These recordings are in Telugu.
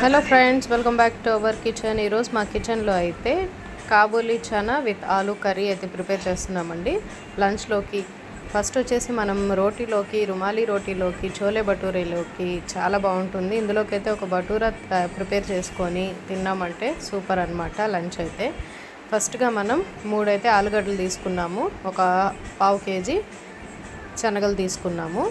Hello friends, welcome back to our kitchen. ఈరోజు మా కిచెన్లో అయితే కాబూలీ చనా విత్ ఆలూ కర్రీ అయితే ప్రిపేర్ చేస్తున్నామండి లంచ్లోకి. ఫస్ట్ వచ్చేసి మనం రోటీలోకి, రుమాలి రోటీలోకి, చోలే భటూరేలోకి చాలా బాగుంటుంది. ఇందులోకి అయితే ఒక భటూరా ప్రిపేర్ చేసుకొని తిన్నామంటే సూపర్ అనమాట లంచ్ అయితే. ఫస్ట్గా మనం 3 అయితే ఆలుగడ్డలు తీసుకున్నాము, ఒక పావు కేజీ శనగలు తీసుకున్నాము.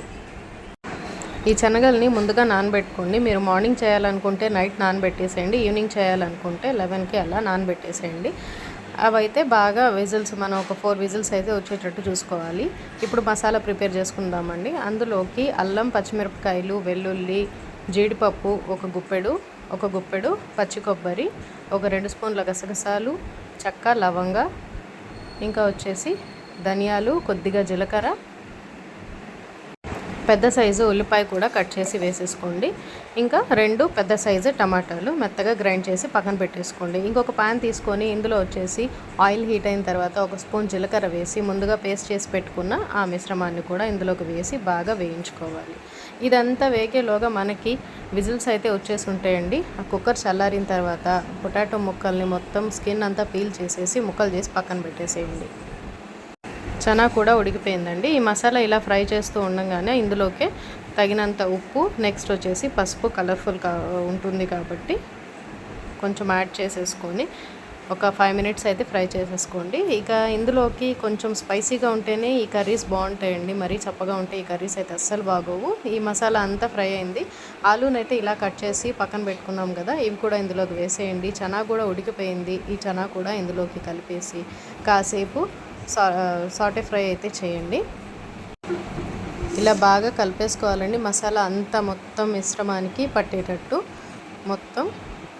ఈ శనగల్ని ముందుగా నానబెట్టుకోండి. మీరు మార్నింగ్ చేయాలనుకుంటే నైట్ నానబెట్టేసేయండి, ఈవినింగ్ చేయాలనుకుంటే 11కి అలా నానబెట్టేసేయండి. అవైతే బాగా విజిల్స్ మనం ఒక 4 విజిల్స్ అయితే వచ్చేటట్టు చూసుకోవాలి. ఇప్పుడు మసాలా ప్రిపేర్ చేసుకుందామండి. అందులోకి అల్లం, పచ్చిమిరపకాయలు, వెల్లుల్లి, జీడిపప్పు ఒక గుప్పెడు పచ్చి కొబ్బరి, ఒక 2 స్పూన్ల గసగసాలు, చెక్క, లవంగ, ఇంకా వచ్చేసి ధనియాలు, కొద్దిగా జీలకర్ర, పెద్ద సైజు ఉల్లిపాయ కూడా కట్ చేసి వేసేసుకోండి. ఇంకా 2 పెద్ద సైజు టమాటాలు మెత్తగా గ్రైండ్ చేసి పక్కన పెట్టేసుకోండి. ఇంకొక పాన్ తీసుకొని ఇందులో వచ్చేసి ఆయిల్ హీట్ అయిన తర్వాత ఒక స్పూన్ జీలకర్ర వేసి ముందుగా పేస్ట్ చేసి పెట్టుకున్న ఆ మిశ్రమాన్ని కూడా ఇందులోకి వేసి బాగా వేయించుకోవాలి. ఇదంతా వేగేలోగా మనకి విజిల్స్ అయితే వచ్చేసి ఉంటాయండి. ఆ కుక్కర్ చల్లారిన తర్వాత పొటాటో ముక్కల్ని మొత్తం స్కిన్ అంతా పీల్ చేసేసి ముక్కలు చేసి పక్కన పెట్టేసేయండి. చనా కూడా ఉడికిపోయిందండి. ఈ మసాలా ఇలా ఫ్రై చేస్తూ ఉండగానే ఇందులోకే తగినంత ఉప్పు, నెక్స్ట్ వచ్చేసి పసుపు కలర్ఫుల్ ఉంటుంది కాబట్టి కొంచెం యాడ్ చేసేసుకొని ఒక 5 మినిట్స్ అయితే ఫ్రై చేసేసుకోండి. ఇక ఇందులోకి కొంచెం స్పైసీగా ఉంటేనే ఈ కర్రీస్ బాగుంటాయండి, మరీ చప్పగా ఉంటే ఈ కర్రీస్ అయితే అస్సలు బాగోవు. ఈ మసాలా అంతా ఫ్రై అయింది. ఆలూనైతే ఇలా కట్ చేసి పక్కన పెట్టుకున్నాం కదా, ఇవి కూడా ఇందులోకి వేసేయండి. చనా కూడా ఉడికిపోయింది. ఈ చనా కూడా ఇందులోకి కలిపేసి కాసేపు సాటే ఫ్రై అయితే చేయండి. ఇలా బాగా కలిపేసుకోవాలండి. మసాలా అంతా మొత్తం మిశ్రమానికి పట్టేటట్టు మొత్తం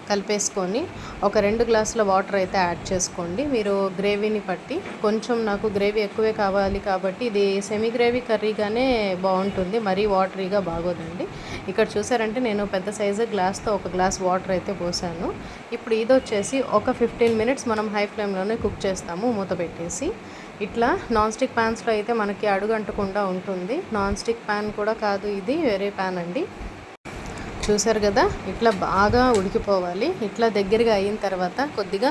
కలిపేసుకొని ఒక 2 గ్లాసుల వాటర్ అయితే యాడ్ చేసుకోండి. మీరు గ్రేవీని బట్టి, కొంచెం నాకు గ్రేవీ ఎక్కువే కావాలి కాబట్టి ఇది సెమీ గ్రేవీ కర్రీగానే బాగుంటుంది, మరీ వాటరీగా బాగోదండి. ఇక్కడ చూసారంటే నేను పెద్ద సైజు గ్లాస్తో ఒక గ్లాస్ వాటర్ అయితే పోసాను. ఇప్పుడు ఇది వచ్చేసి ఒక 15 మినిట్స్ మనం హై ఫ్లేమ్లోనే కుక్ చేస్తాము మూత పెట్టేసి. ఇట్లా నాన్ స్టిక్ ప్యాన్స్లో అయితే మనకి అడుగు అంటకుండా ఉంటుంది. నాన్ స్టిక్ ప్యాన్ కూడా కాదు, ఇది వేరే ప్యాన్ అండి. చూసారు కదా, ఇట్లా బాగా ఉడికిపోవాలి. ఇట్లా దగ్గరగా అయిన తర్వాత కొద్దిగా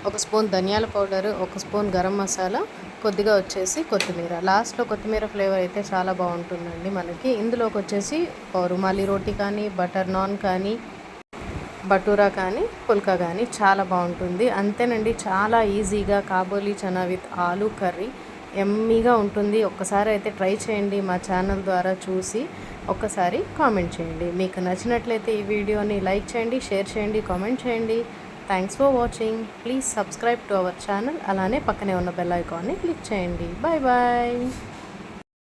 ఒక స్పూన్ ధనియాల పౌడరు, ఒక స్పూన్ గరం మసాలా, కొద్దిగా వచ్చేసి కొత్తిమీర. లాస్ట్లో కొత్తిమీర ఫ్లేవర్ అయితే చాలా బాగుంటుందండి మనకి. ఇందులోకి వచ్చేసి రుమాలి రోటీ కానీ, బటర్ నాన్ కానీ, భటూరా కానీ, పుల్కా కానీ చాలా బాగుంటుంది. అంతేనండి, చాలా ఈజీగా కాబూలీ చనా విత్ ఆలూ కర్రీ ఎమ్మీగా ఉంటుంది. ఒక్కసారి అయితే ట్రై చేయండి. మా ఛానల్ ద్వారా చూసి ఒక్కసారి కామెంట్ చేయండి. మీకు నచ్చినట్లయితే ఈ వీడియోని లైక్ చేయండి, షేర్ చేయండి, కామెంట్ చేయండి. Thanks for watching. Please subscribe to our channel. అలానే పక్కనే ఉన్న బెల్ ఐకాన్ని క్లిక్ చేయండి. Bye bye.